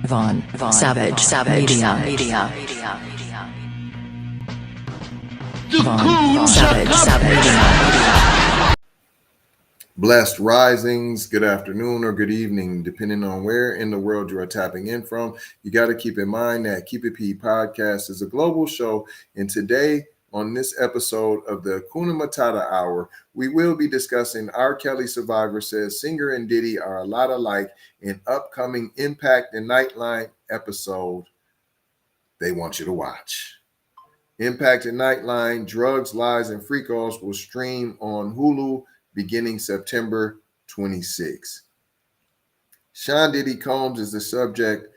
Von Savage Media. Von Savage Media. Blessed risings, good afternoon or good evening, depending on where in the world you are tapping in from. You got to keep in mind that Keep It P podcast is a global show. And today, on this episode of the Hakuna Matata Hour, we will be discussing R. Kelly Survivor Says Singer and Diddy Are a Lot Alike in upcoming Impact and Nightline episode they want you to watch. Impact and Nightline, Drugs, Lies, and Freak-Offs will stream on Hulu beginning September 26. Sean Diddy Combs is the subject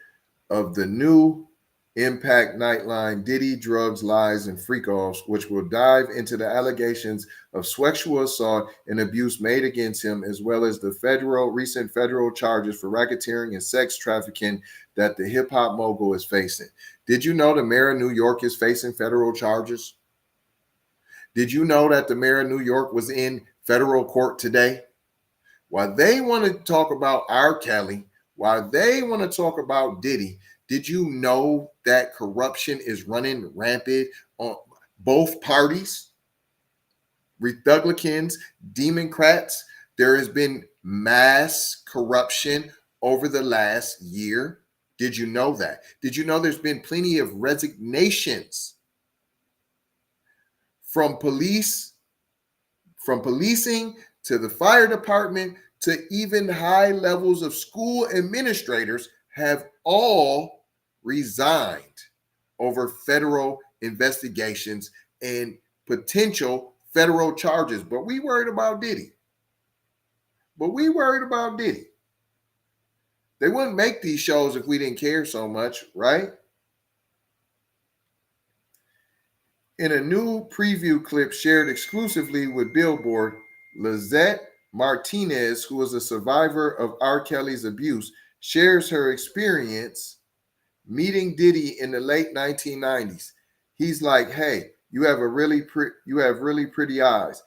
of the new Impact Nightline Diddy, Drugs, Lies, and Freak-Offs, which will dive into the allegations of sexual assault and abuse made against him, as well as the recent federal charges for racketeering and sex trafficking that the hip-hop mogul is facing. Did you know the mayor of New York is facing federal charges? Did you know that the mayor of New York was in federal court today? While they want to talk about R. Kelly, while they want to talk about Diddy, did you know that corruption is running rampant on both parties? Republicans, Democrats, there has been mass corruption over the last year. Did you know that? Did you know there's been plenty of resignations from policing to the fire department to even high levels of school administrators have all resigned over federal investigations and potential federal charges. But we worried about Diddy. They wouldn't make these shows if we didn't care so much, right? In a new preview clip shared exclusively with Billboard, Lizzette Martinez, who is a survivor of R. Kelly's abuse, shares her experience meeting Diddy in the late 1990s. He's like, "Hey, you have really pretty eyes,"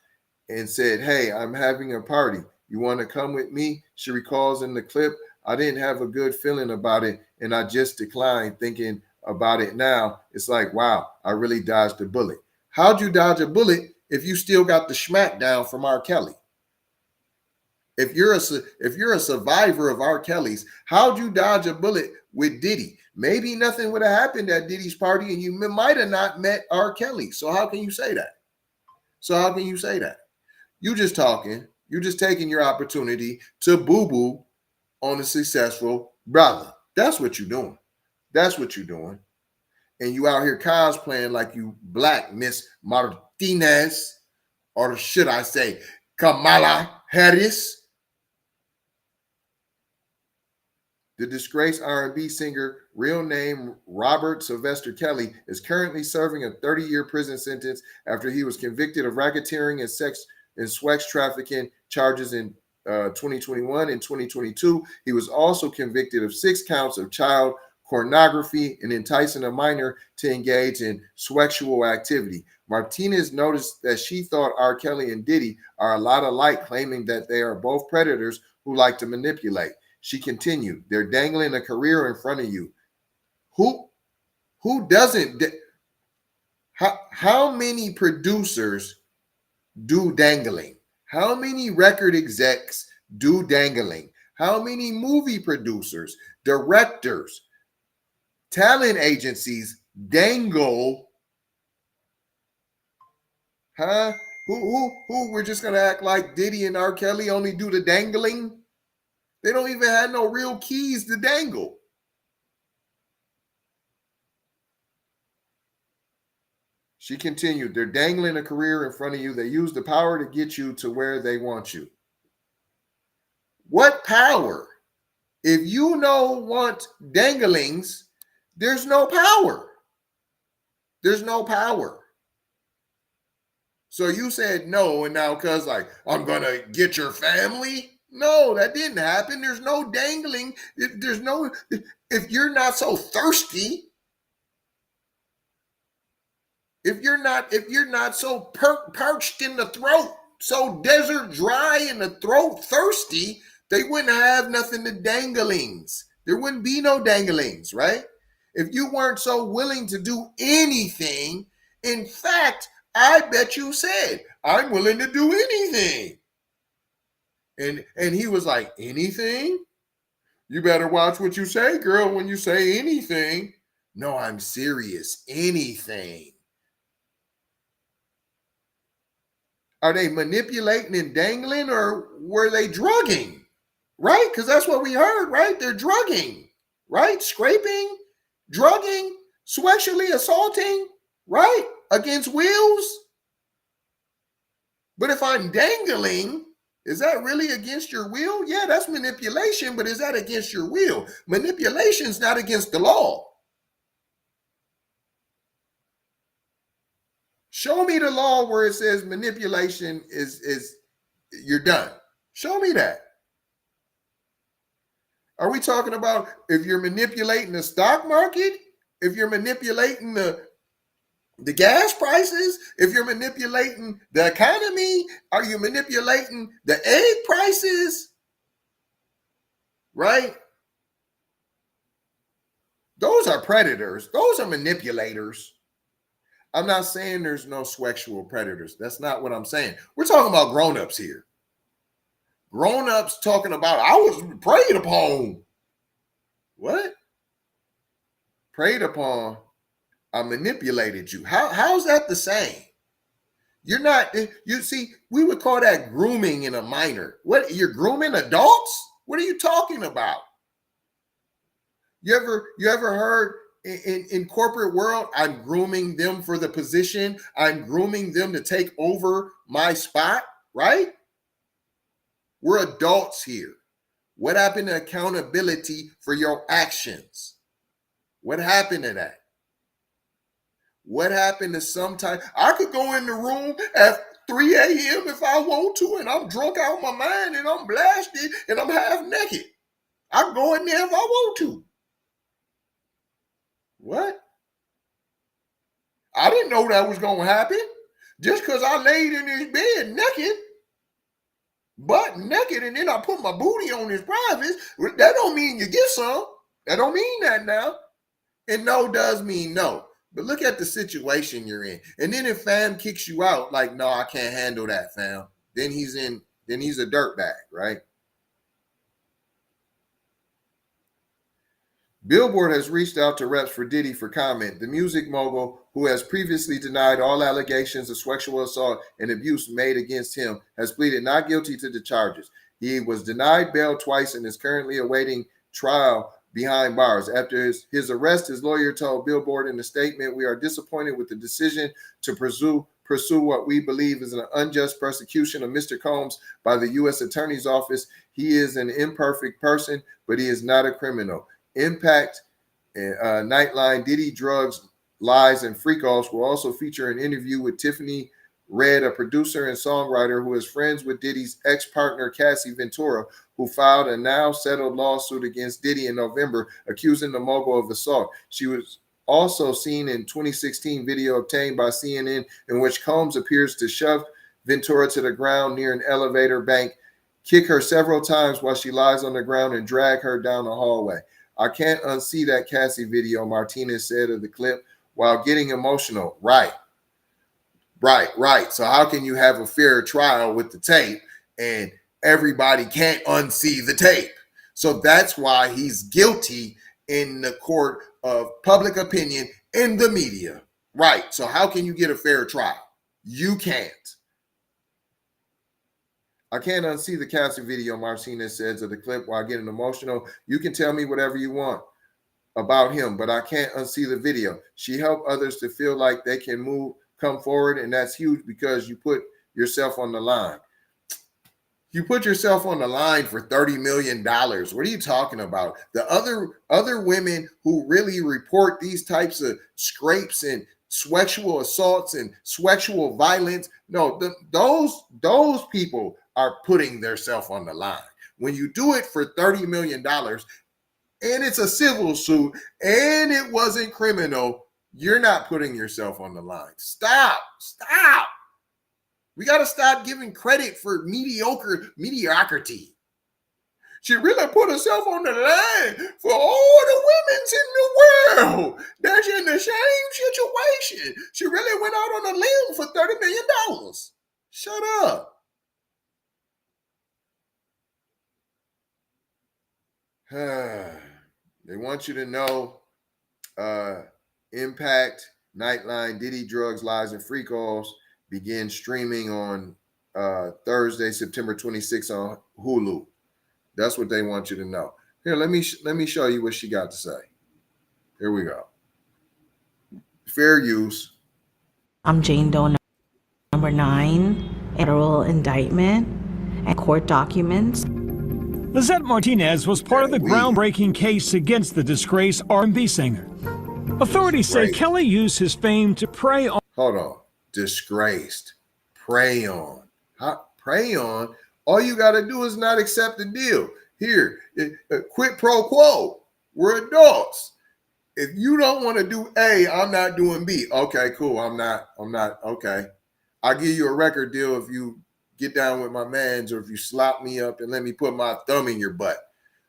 and said, "Hey, I'm having a party. You want to come with me?" She recalls in the clip, "I didn't have a good feeling about it, and I just declined. Thinking about it now, it's like, wow, I really dodged a bullet." How'd you dodge a bullet if you still got the smackdown from R. Kelly? If you're a survivor of R. Kelly's, how'd you dodge a bullet with Diddy? Maybe nothing would have happened at Diddy's party, and you might have not met R. Kelly. So how can you say that? You just talking. You just taking your opportunity to boo-boo on a successful brother. That's what you're doing. And you out here cosplaying like you Black Miss Martinez, or should I say Kamala Harris. The disgraced R&B singer, real name Robert Sylvester Kelly, is currently serving a 30-year prison sentence after he was convicted of racketeering and sex trafficking charges in 2021 and 2022. He was also convicted of 6 counts of child pornography and enticing a minor to engage in sexual activity. Martinez noticed that she thought R. Kelly and Diddy are a lot alike, claiming that they are both predators who like to manipulate. She continued, "They're dangling a career in front of you." Who doesn't? How many producers do dangling? How many record execs do dangling? How many movie producers, directors, talent agencies dangle? Huh? Who? We're just gonna act like Diddy and R. Kelly only do the dangling? They don't even have no real keys to dangle. She continued, "They're dangling a career in front of you. They use the power to get you to where they want you." What power? If you want danglings, there's no power. So you said no, and now because I'm going to get your family? No, that didn't happen. There's no dangling. If you're not so thirsty, if you're not so parched in the throat, so desert dry in the throat, thirsty, they wouldn't have nothing to danglings. There wouldn't be no danglings, right? If you weren't so willing to do anything, in fact, I bet you said, I'm willing to do anything. And he was like, anything? You better watch what you say, girl, when you say anything. No, I'm serious. Anything. Are they manipulating and dangling, or were they drugging? Right? Because that's what we heard, right? They're drugging, right? Scraping, drugging, sexually assaulting, right? Against wills. But if I'm dangling, is that really against your will? Yeah, that's manipulation, but is that against your will? Manipulation's not against the law. Show me the law where it says manipulation is you're done. Show me that. Are we talking about if you're manipulating the stock market? If you're manipulating the gas prices? If you're manipulating the economy? Are you manipulating the egg prices? Right? Those are predators. Those are manipulators. I'm not saying there's no sexual predators. That's not what I'm saying. We're talking about grown-ups here. Grown-ups talking about, I was preyed upon. What? Preyed upon. I manipulated you. How's that the same? You're not, you see, we would call that grooming in a minor. What, you're grooming adults? What are you talking about? You ever heard in corporate world, I'm grooming them for the position. I'm grooming them to take over my spot, right? We're adults here. What happened to accountability for your actions? What happened to that? What happened to sometimes I could go in the room at 3 a.m. if I want to, and I'm drunk out of my mind and I'm blasted and I'm half naked. I can go in there if I want to. What? I didn't know that was going to happen. Just because I laid in this bed naked, butt naked, and then I put my booty on his privates, that don't mean you get some. That don't mean that now. And no does mean no. But look at the situation you're in. And then if fam kicks you out, like, no, I can't handle that, fam. Then he's a dirtbag, right? Billboard has reached out to reps for Diddy for comment. The music mogul, who has previously denied all allegations of sexual assault and abuse made against him, has pleaded not guilty to the charges. He was denied bail twice and is currently awaiting trial behind bars. After his arrest, his lawyer told Billboard in a statement, "We are disappointed with the decision to pursue what we believe is an unjust persecution of Mr. Combs by the U.S. Attorney's Office. He is an imperfect person, but he is not a criminal. Impact, Nightline, Diddy, Drugs, Lies, and Freak-Offs will also feature an interview with Tiffany Red, a producer and songwriter who is friends with Diddy's ex-partner Cassie Ventura, who filed a now settled lawsuit against Diddy in November, accusing the mogul of assault. She was also seen in 2016 video obtained by CNN in which Combs appears to shove Ventura to the ground near an elevator bank, kick her several times while she lies on the ground, and drag her down the hallway. I can't unsee that Cassie video," Martinez said of the clip, while getting emotional. Right. So how can you have a fair trial with the tape and everybody can't unsee the tape? So that's why he's guilty in the court of public opinion in the media. Right. So how can you get a fair trial? You can't. I can't unsee the Cassie video, Martinez says of the clip while getting emotional. You can tell me whatever you want about him, but I can't unsee the video. She helped others to feel like they can come forward, and that's huge because you put yourself on the line. You put yourself on the line for $30 million. What are you talking about? The other women who really report these types of scrapes and sexual assaults and sexual violence, no, those people are putting themselves on the line. When you do it for $30 million and it's a civil suit and it wasn't criminal, you're not putting yourself on the line. Stop. We got to stop giving credit for mediocrity. She really put herself on the line for all the women's in the world that's in the same situation. She really went out on a limb for $30 million. Shut up. They want you to know Impact, Nightline, Diddy, Drugs, Lies, and Free Calls begin streaming on Thursday, September 26th on Hulu. That's what they want you to know. Here, let me show you what she got to say. Here we go. Fair use. I'm Jane Doe, number 9, federal indictment and court documents. Lizzette Martinez was part of the groundbreaking case against the disgraced R&B singer. Authorities say Kelly used his fame to prey on... Hold on. Disgraced. Prey on. Prey on? All you got to do is not accept the deal. Here, quid pro quo. We're adults. If you don't want to do A, I'm not doing B. Okay, cool. I'm not. Okay. I'll give you a record deal if you get down with my mans or if you slap me up and let me put my thumb in your butt.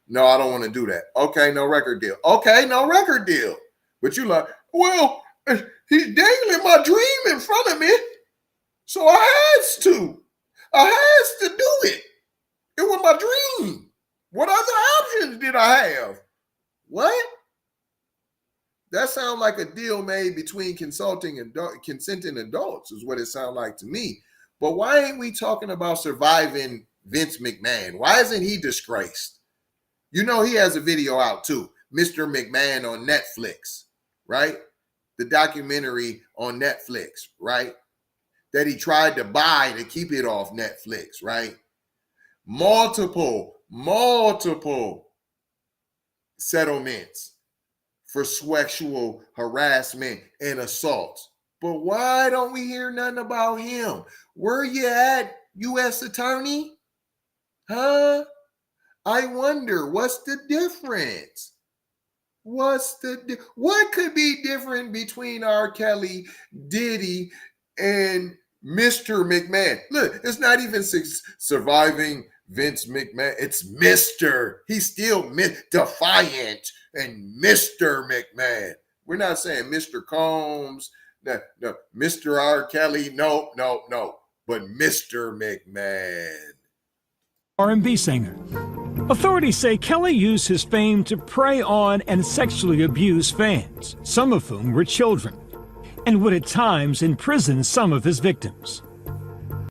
No, I don't want to do that. Okay, no record deal. Okay, no record deal. But you like, well, he's dangling my dream in front of me. So I has to do it. It was my dream. What other options did I have? What? That sounds like a deal made between consenting adults is what it sounds like to me. But why ain't we talking about surviving Vince McMahon? Why isn't he disgraced? You know he has a video out too, Mr. McMahon on Netflix, right? The documentary on Netflix, right? That he tried to buy to keep it off Netflix, right? Multiple settlements for sexual harassment and assaults. But why don't we hear nothing about him? Where you at, U.S. Attorney? Huh? I wonder, what's the difference? What could be different between R. Kelly, Diddy, and Mr. McMahon? Look, it's not even surviving Vince McMahon. It's Mr. He's still defiant and Mr. McMahon. We're not saying Mr. Combs, no, Mr. R. Kelly, no, but Mr. McMahon. R&B singer. Authorities say Kelly used his fame to prey on and sexually abuse fans, some of whom were children, and would at times imprison some of his victims.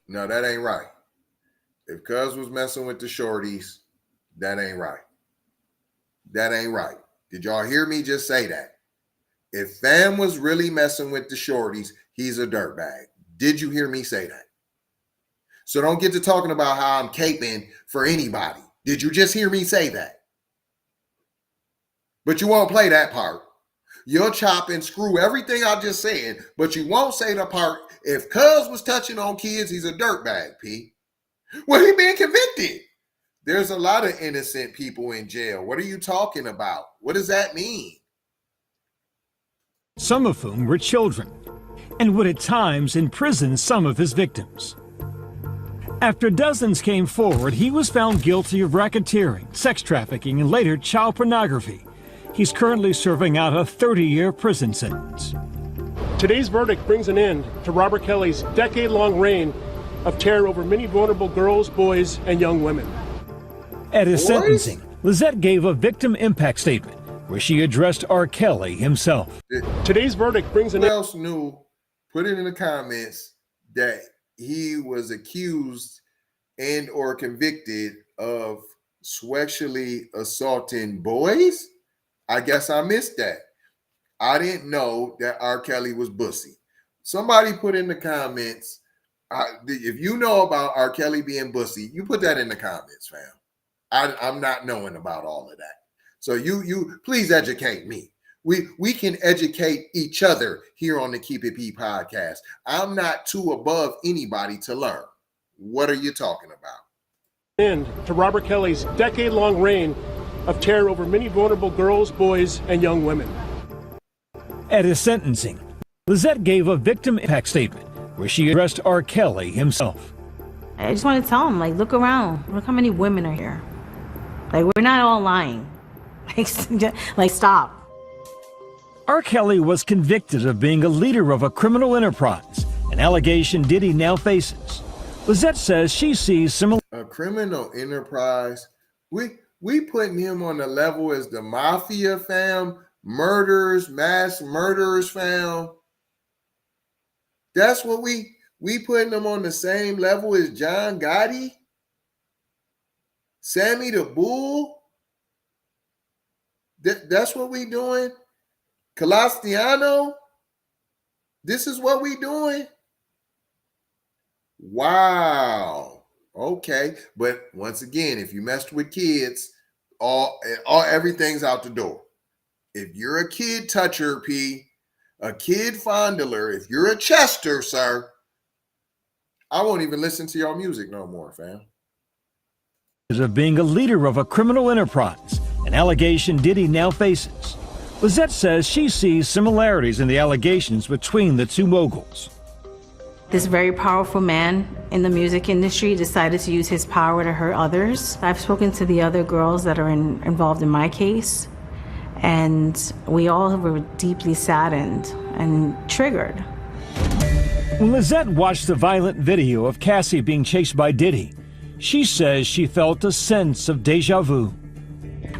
No, that ain't right. If Cuz was messing with the shorties, that ain't right. That ain't right. Did y'all hear me just say that? If Fam was really messing with the shorties, he's a dirtbag. Did you hear me say that? So don't get to talking about how I'm caping for anybody. Did you just hear me say that? But you won't play that part. You'll chop and screw everything I just said, but you won't say the part, if Cuz was touching on kids, he's a dirtbag, P. Well, he being convicted. There's a lot of innocent people in jail. What are you talking about? What does that mean? Some of whom were children, and would at times imprison some of his victims. After dozens came forward, he was found guilty of racketeering, sex trafficking, and later child pornography. He's currently serving out a 30-year prison sentence. Today's verdict brings an end to Robert Kelly's decade-long reign of terror over many vulnerable girls, boys, and young women. At his sentencing, Lizzette gave a victim impact statement where she addressed R. Kelly himself. Today's verdict brings an end. Who else knew? Put it in the comments that he was accused and or convicted of sexually assaulting boys. I guess I missed that. I didn't know that R. Kelly was bussy. Somebody put in the comments, if you know about R. Kelly being bussy, you put that in the comments, fam. I'm not knowing about all of that. So you please educate me. We can educate each other here on the Keep It P podcast. I'm not too above anybody to learn. What are you talking about? End to Robert Kelly's decade-long reign of terror over many vulnerable girls, boys, and young women. At his sentencing, Lizzette gave a victim impact statement where she addressed R. Kelly himself. I just want to tell him, like, look around. Look how many women are here. Like, we're not all lying. Like, stop. R. Kelly was convicted of being a leader of a criminal enterprise, an allegation Diddy now faces. Lizzette says she sees similar. A criminal enterprise. We putting him on the level as the mafia, fam, murderers, mass murderers, fam. That's what we putting him on the same level as John Gotti, Sammy the Bull. That's what we doing. Colastiano. This is what we doing. Wow. Okay. But once again, if you messed with kids, all everything's out the door. If you're a kid toucher, a kid fondler, if you're a Chester, sir, I won't even listen to your music no more, fam. Of being a leader of a criminal enterprise, an allegation Diddy now faces. Lizzette says she sees similarities in the allegations between the two moguls. This very powerful man in the music industry decided to use his power to hurt others. I've spoken to the other girls that are involved in my case, and we all were deeply saddened and triggered. When Lizzette watched the violent video of Cassie being chased by Diddy, she says she felt a sense of deja vu.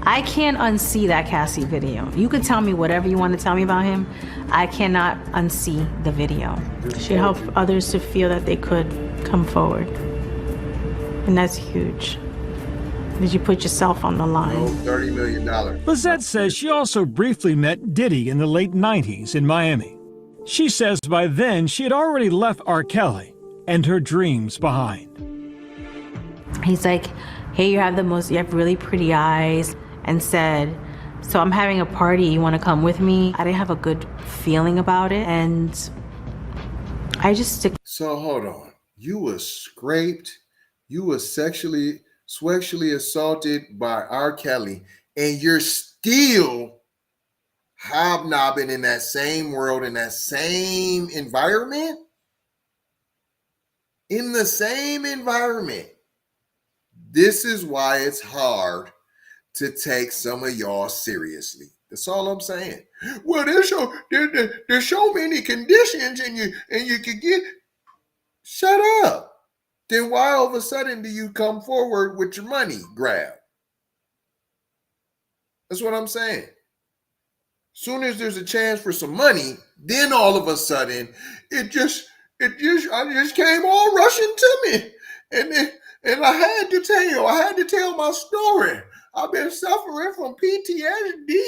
I can't unsee that Cassie video. You could tell me whatever you want to tell me about him. I cannot unsee the video. She helped others to feel that they could come forward. And that's huge. Because you put yourself on the line. $30 million. Lizzette says she also briefly met Diddy in the late 90s in Miami. She says by then she had already left R. Kelly and her dreams behind. He's like, hey, you have really pretty eyes, and said, so I'm having a party, you want to come with me? I didn't have a good feeling about it, and I just So hold on. You were scraped, you were sexually assaulted by R. Kelly, and you're still hobnobbing in that same world, in that same environment? In the same environment. This is why it's hard to take some of y'all seriously. That's all I'm saying. Well, there's so many conditions, and you could get. Shut up. Then why all of a sudden do you come forward with your money grab? That's what I'm saying. Soon as there's a chance for some money, then all of a sudden I just came all rushing to me, and I had to tell my story. I've been suffering from PTSD,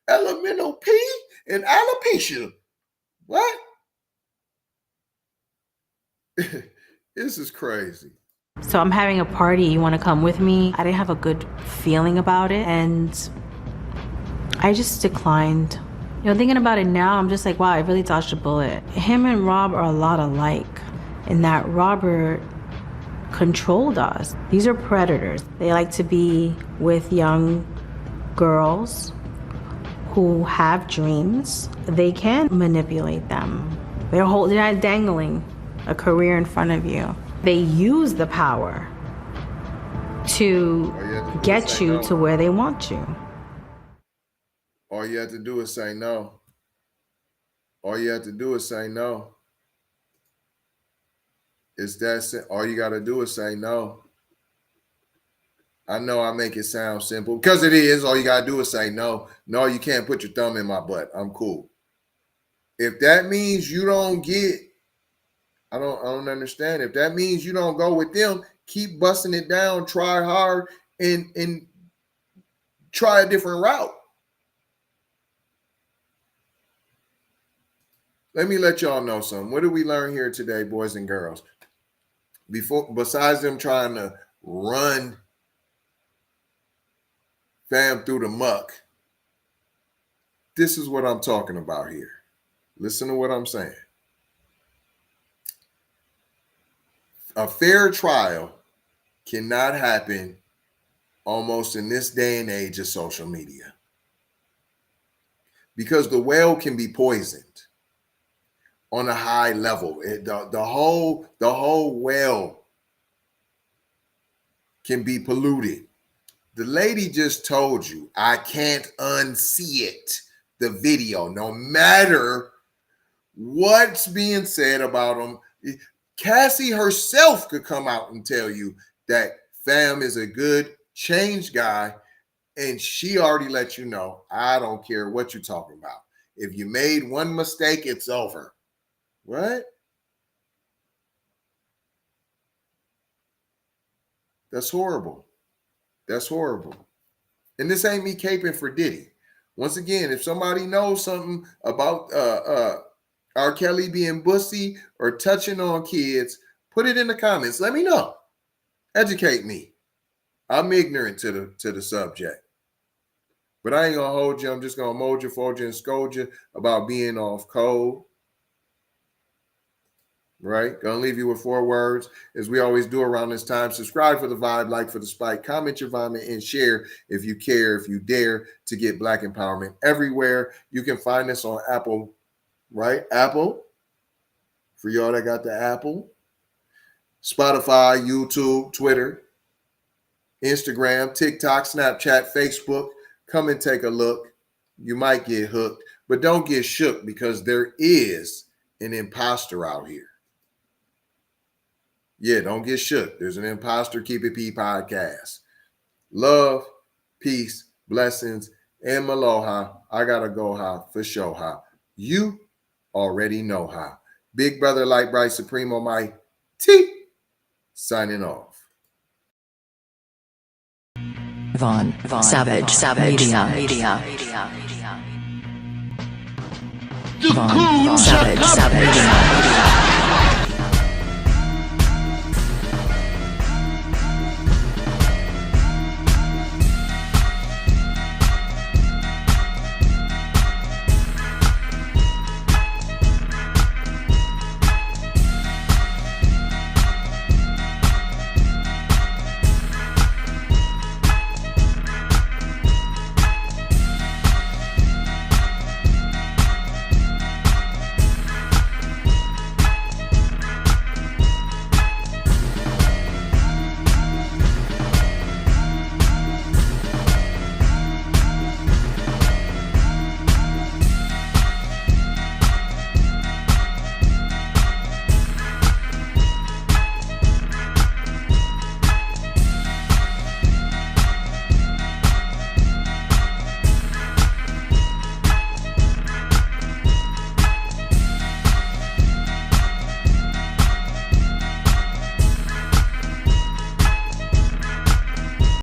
elemental P, and alopecia. What? This is crazy. So I'm having a party, you want to come with me? I didn't have a good feeling about it, and I just declined. You know, thinking about it now, I'm just like, wow, I really dodged a bullet. Him and Rob are a lot alike in that Robert controlled us. These are predators. They like to be with young girls who have dreams. They can manipulate them. They're not dangling a career in front of you. They use the power to get you to where they want you. All you have to do is say no. All you have to do is say no. It's that. All you got to do is say no. I know I make it sound simple because it is. All you got to do is say no. No, you can't put your thumb in my butt. I'm cool. If that means you don't get, I don't understand. If that means you don't go with them, keep busting it down, try hard, and try a different route. Let me let y'all know something. What did we learn here today, boys and girls? Besides them trying to run fam through the muck, this is what I'm talking about here. Listen to what I'm saying. A fair trial cannot happen almost in this day and age of social media, because the well can be poisoned on a high level. The whole well can be polluted The lady just told you, I can't unsee it. The video, no matter what's being said about him. Cassie herself could come out and tell you that Fam is a good change guy, and she already let you know, I don't care what you're talking about. If you made one mistake, it's over. What? That's horrible. That's horrible. And this ain't me caping for Diddy. Once again, if somebody knows something about R. Kelly being bussy or touching on kids, put it in the comments. Let me know. Educate me. I'm ignorant to the subject. But I ain't gonna hold you. I'm just gonna mold you, fold you, and scold you about being off code. Right? Gonna leave you with 4 words, as we always do around this time. Subscribe for the vibe, like for the spike, comment your vomit, and share if you care, if you dare, to get Black empowerment everywhere. You can find us on Apple, right? Apple, for y'all that got the Apple. Spotify, YouTube, Twitter, Instagram, TikTok, Snapchat, Facebook. Come and take a look. You might get hooked, but don't get shook, because there is an imposter out here. Yeah, don't get shook. There's an imposter. Keep It P podcast. Love, peace, blessings, and aloha. I gotta go ha for sure ha. You already know ha. Big brother, light bright, supremo, my T. Signing off. Von Savage Media. Von Savage Media.